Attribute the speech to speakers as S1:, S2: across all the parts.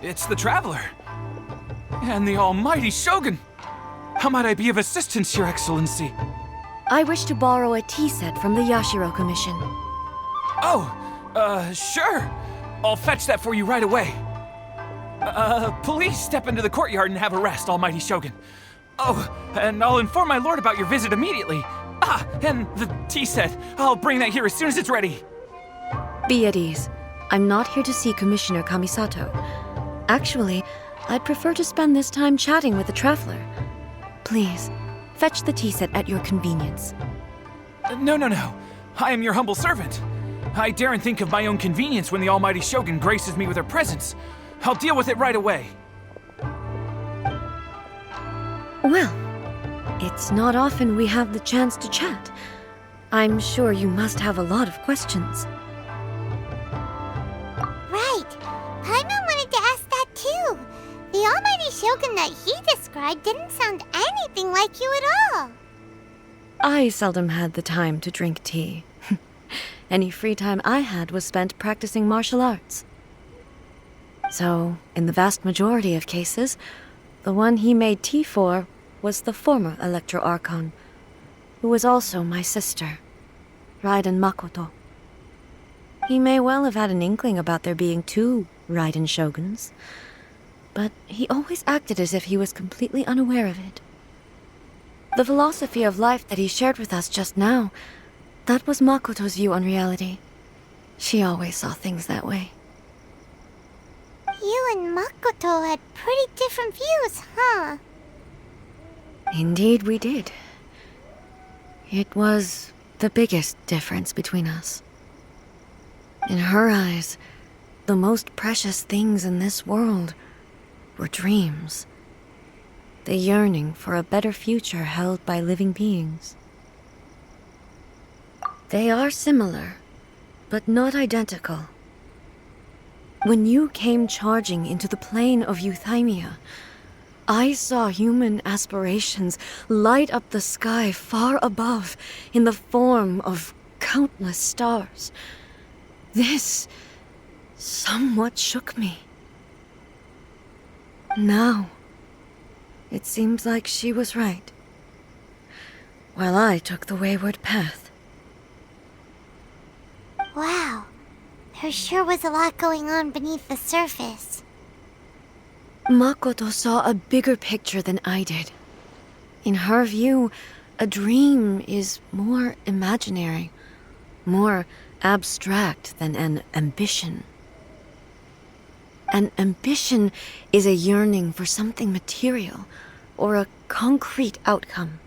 S1: It's the Traveler. And the almighty Shogun. How might I be of assistance, Your Excellency?
S2: I wish to borrow a tea set from the Yashiro Commission.
S1: Oh, sure. I'll fetch that for you right away. Please step into the courtyard and have a rest, almighty Shogun. Oh, and I'll inform my lord about your visit immediately. Ah, and the tea set. I'll bring that here as soon as it's ready.
S2: Be at ease. I'm not here to see Commissioner Kamisato. Actually, I'd prefer to spend this time chatting with the Traveler. Please, fetch the tea set at your convenience.
S1: No. I am your humble servant. I daren't think of my own convenience when the almighty Shogun graces me with her presence. I'll deal with it right away.
S2: Well, it's not often we have the chance to chat. I'm sure you must have a lot of questions.
S3: Right. Paimon wanted to ask that too. The almighty Shogun that he described didn't sound anything like you at all.
S2: I seldom had the time to drink tea. Any free time I had was spent practicing martial arts. So, in the vast majority of cases, the one he made tea for was the former Electro Archon, who was also my sister, Raiden Makoto. He may well have had an inkling about there being two Raiden Shoguns, but he always acted as if he was completely unaware of it. The philosophy of life that he shared with us just now, that was Makoto's view on reality. She always saw things that way.
S3: You and Makoto had pretty different views, huh?
S2: Indeed we did. It was the biggest difference between us. In her eyes, the most precious things in this world were dreams. The yearning for a better future held by living beings. They are similar, but not identical. When you came charging into the plane of Euthymia, I saw human aspirations light up the sky far above in the form of countless stars. This somewhat shook me. Now, it seems like she was right, while I took the wayward path.
S3: Wow. There sure was a lot going on beneath the surface.
S2: Makoto saw a bigger picture than I did. In her view, a dream is more imaginary, more abstract than an ambition. An ambition is a yearning for something material, or a concrete outcome.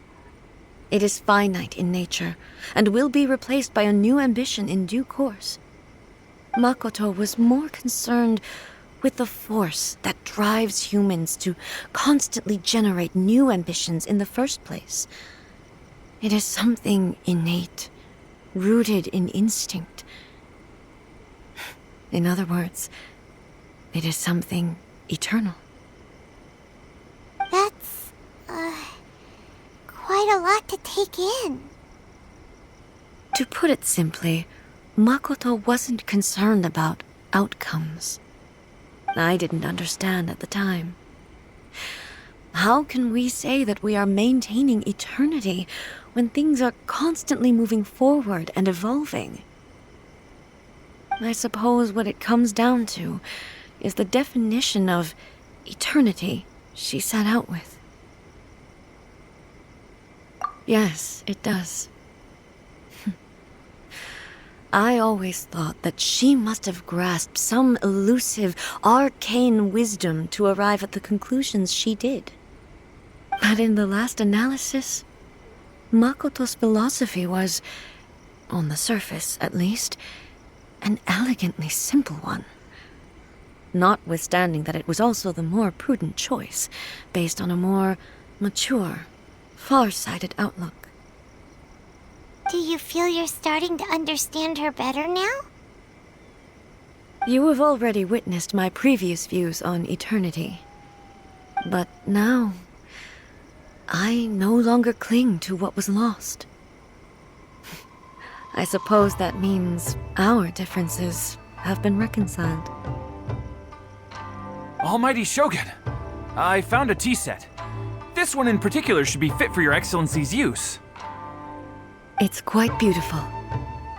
S2: It is finite in nature, and will be replaced by a new ambition in due course. Makoto was more concerned with the force that drives humans to constantly generate new ambitions in the first place. It is something innate, rooted in instinct. In other words, it is something eternal.
S3: That's, quite a lot to take in.
S2: To put it simply, Makoto wasn't concerned about outcomes. I didn't understand at the time. How can we say that we are maintaining eternity when things are constantly moving forward and evolving? I suppose what it comes down to is the definition of eternity she set out with. Yes, it does. I always thought that she must have grasped some elusive, arcane wisdom to arrive at the conclusions she did. But in the last analysis, Makoto's philosophy was, on the surface at least, an elegantly simple one. Notwithstanding that it was also the more prudent choice, based on a more mature, far-sighted outlook.
S3: Do you feel you're starting to understand her better now?
S2: You have already witnessed my previous views on eternity. But now, I no longer cling to what was lost. I suppose that means our differences have been reconciled.
S1: Almighty Shogun, I found a tea set. This one in particular should be fit for your Excellency's use.
S2: It's quite beautiful.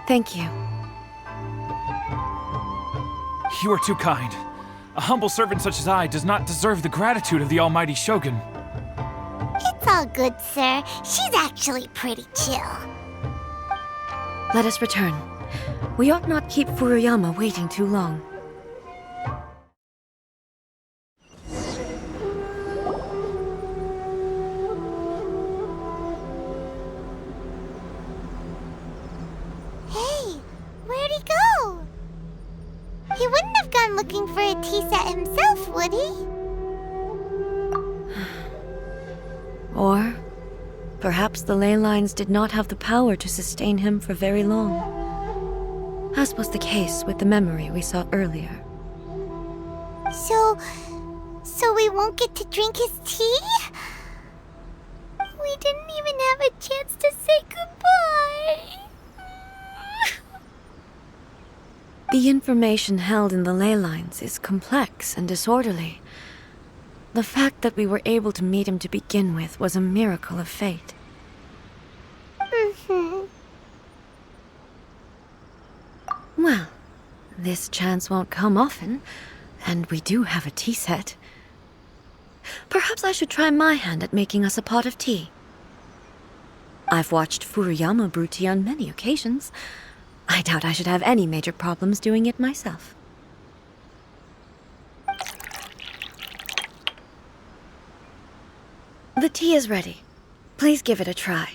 S2: Thank you.
S1: You are too kind. A humble servant such as I does not deserve the gratitude of the Almighty Shogun.
S3: It's all good, sir. She's actually pretty chill.
S2: Let us return. We ought not keep Furuyama waiting too long.
S3: Hey, where'd he go? He wouldn't have gone looking for a tea set himself, would he?
S2: Or perhaps the ley lines did not have the power to sustain him for very long, as was the case with the memory we saw earlier.
S3: So we won't get to drink his tea? We didn't even have a chance to say goodbye.
S2: The information held in the ley lines is complex and disorderly. The fact that we were able to meet him to begin with was a miracle of fate. Well, this chance won't come often, and we do have a tea set. Perhaps I should try my hand at making us a pot of tea. I've watched Furuyama brew tea on many occasions. I doubt I should have any major problems doing it myself. The tea is ready. Please give it a try.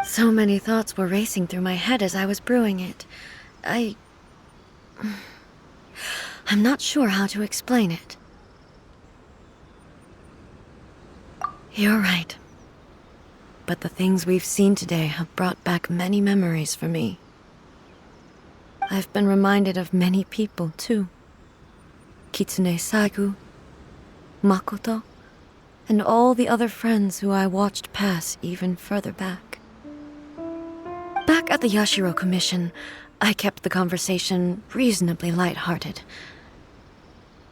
S2: So many thoughts were racing through my head as I was brewing it. I'm not sure how to explain it. You're right. But the things we've seen today have brought back many memories for me. I've been reminded of many people, too. Kitsune Saiguu, Makoto, and all the other friends who I watched pass even further back. Back at the Yashiro Commission, I kept the conversation reasonably lighthearted.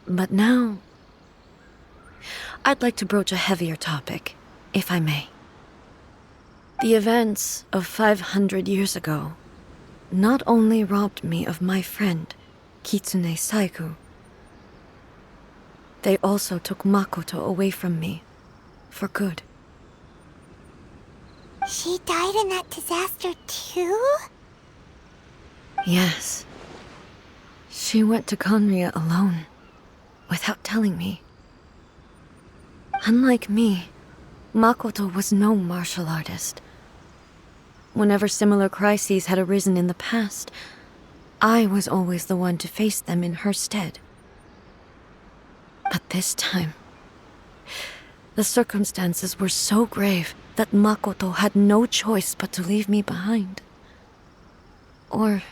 S2: But now, I'd like to broach a heavier topic, if I may. The events of 500 years ago not only robbed me of my friend, Kitsune Saiguu, they also took Makoto away from me, for good.
S3: She died in that disaster too?
S2: Yes. She went to Conria alone, without telling me. Unlike me, Makoto was no martial artist. Whenever similar crises had arisen in the past, I was always the one to face them in her stead. But this time, the circumstances were so grave that Makoto had no choice but to leave me behind. Or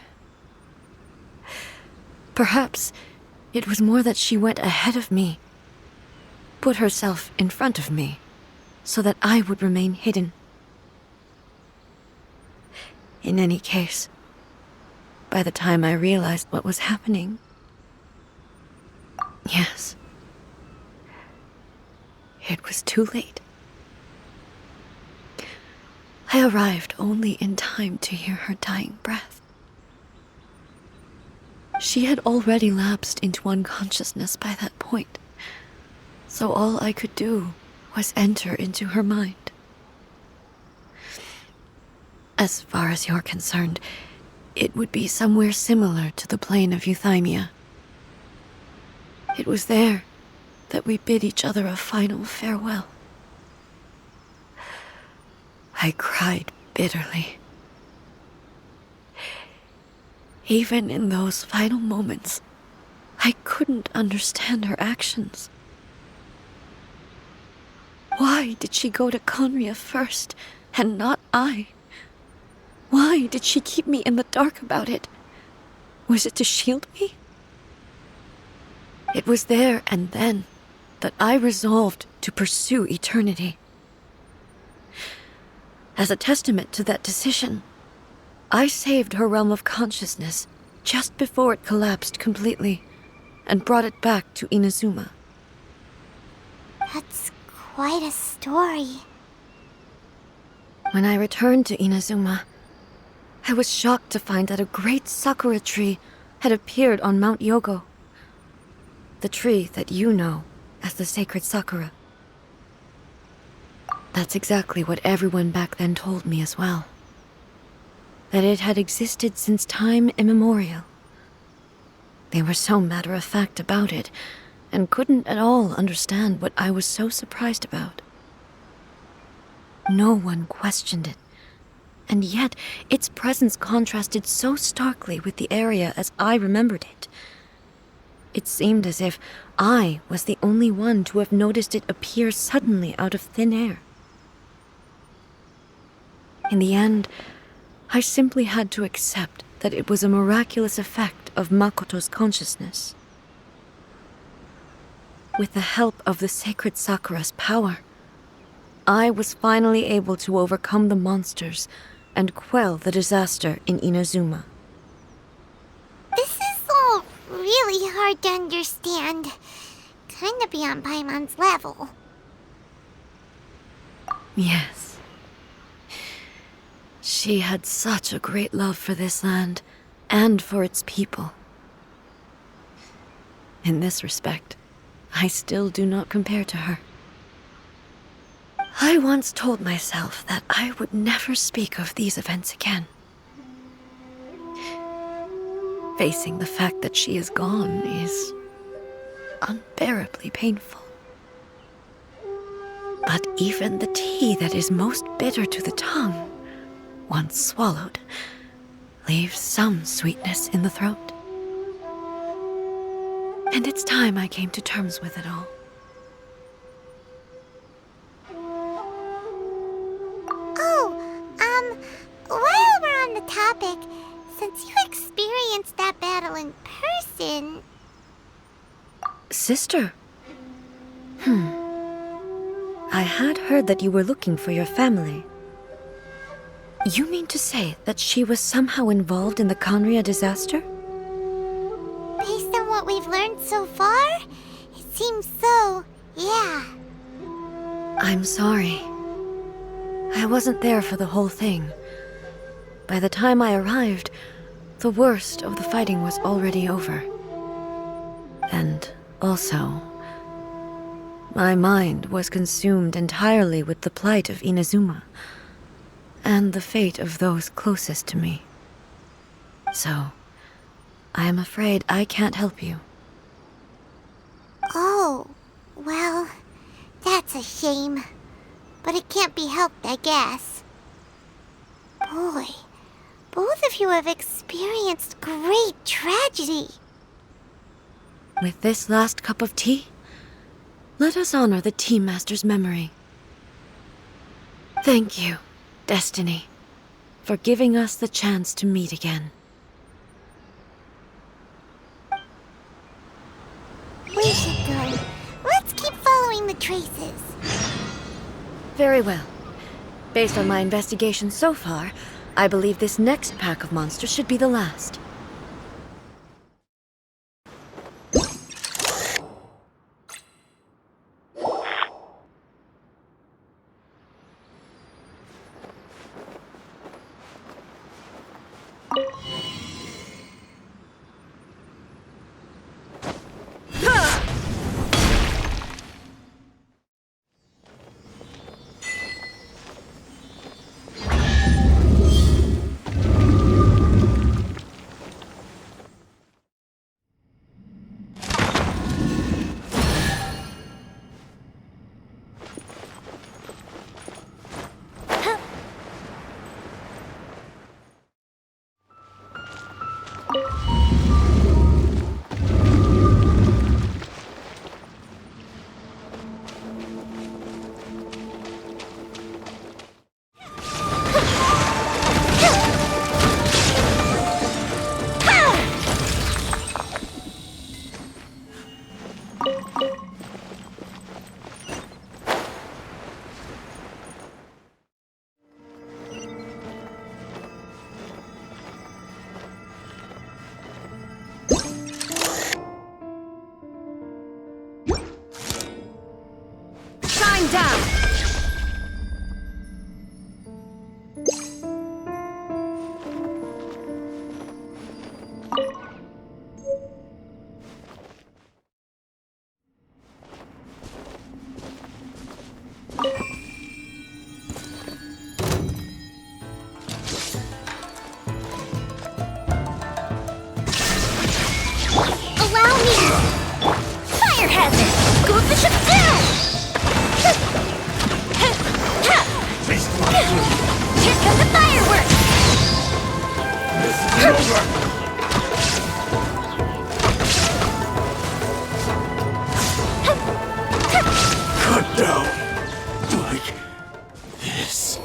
S2: perhaps it was more that she went ahead of me, put herself in front of me, so that I would remain hidden. In any case, by the time I realized what was happening, yes, it was too late. I arrived only in time to hear her dying breath. She had already lapsed into unconsciousness by that point, so all I could do was enter into her mind. As far as you're concerned, it would be somewhere similar to the plane of Euthymia. It was there that we bid each other a final farewell. I cried bitterly. Even in those final moments, I couldn't understand her actions. Why did she go to Conria first, and not I? Why did she keep me in the dark about it? Was it to shield me? It was there and then that I resolved to pursue eternity. As a testament to that decision, I saved her realm of consciousness just before it collapsed completely, and brought it back to Inazuma.
S3: That's quite a story.
S2: When I returned to Inazuma, I was shocked to find that a great sakura tree had appeared on Mount Yogo. The tree that you know as the sacred sakura. That's exactly what everyone back then told me as well. That it had existed since time immemorial. They were so matter-of-fact about it, and couldn't at all understand what I was so surprised about. No one questioned it, and yet its presence contrasted so starkly with the area as I remembered it. It seemed as if I was the only one to have noticed it appear suddenly out of thin air. In the end, I simply had to accept that it was a miraculous effect of Makoto's consciousness. With the help of the sacred Sakura's power, I was finally able to overcome the monsters and quell the disaster in Inazuma.
S3: This is all really hard to understand. Kinda beyond Paimon's level.
S2: Yes. She had such a great love for this land, and for its people. In this respect, I still do not compare to her. I once told myself that I would never speak of these events again. Facing the fact that she is gone is unbearably painful. But even the tea that is most bitter to the tongue, once swallowed, leaves some sweetness in the throat. And it's time I came to terms with it all.
S3: While we're on the topic, since you experienced that battle in person...
S2: Sister? I had heard that you were looking for your family. You mean to say that she was somehow involved in the Kanria disaster?
S3: Based on what we've learned so far, it seems so, yeah.
S2: I'm sorry. I wasn't there for the whole thing. By the time I arrived, the worst of the fighting was already over. And also, my mind was consumed entirely with the plight of Inazuma, and the fate of those closest to me. So, I am afraid I can't help you.
S3: Oh, well, that's a shame. But it can't be helped, I guess. Boy, both of you have experienced great tragedy.
S2: With this last cup of tea, let us honor the Tea Master's memory. Thank you, Destiny, for giving us the chance to meet again.
S3: We should go. Let's keep following the traces.
S2: Very well. Based on my investigation so far, I believe this next pack of monsters should be the last.
S4: This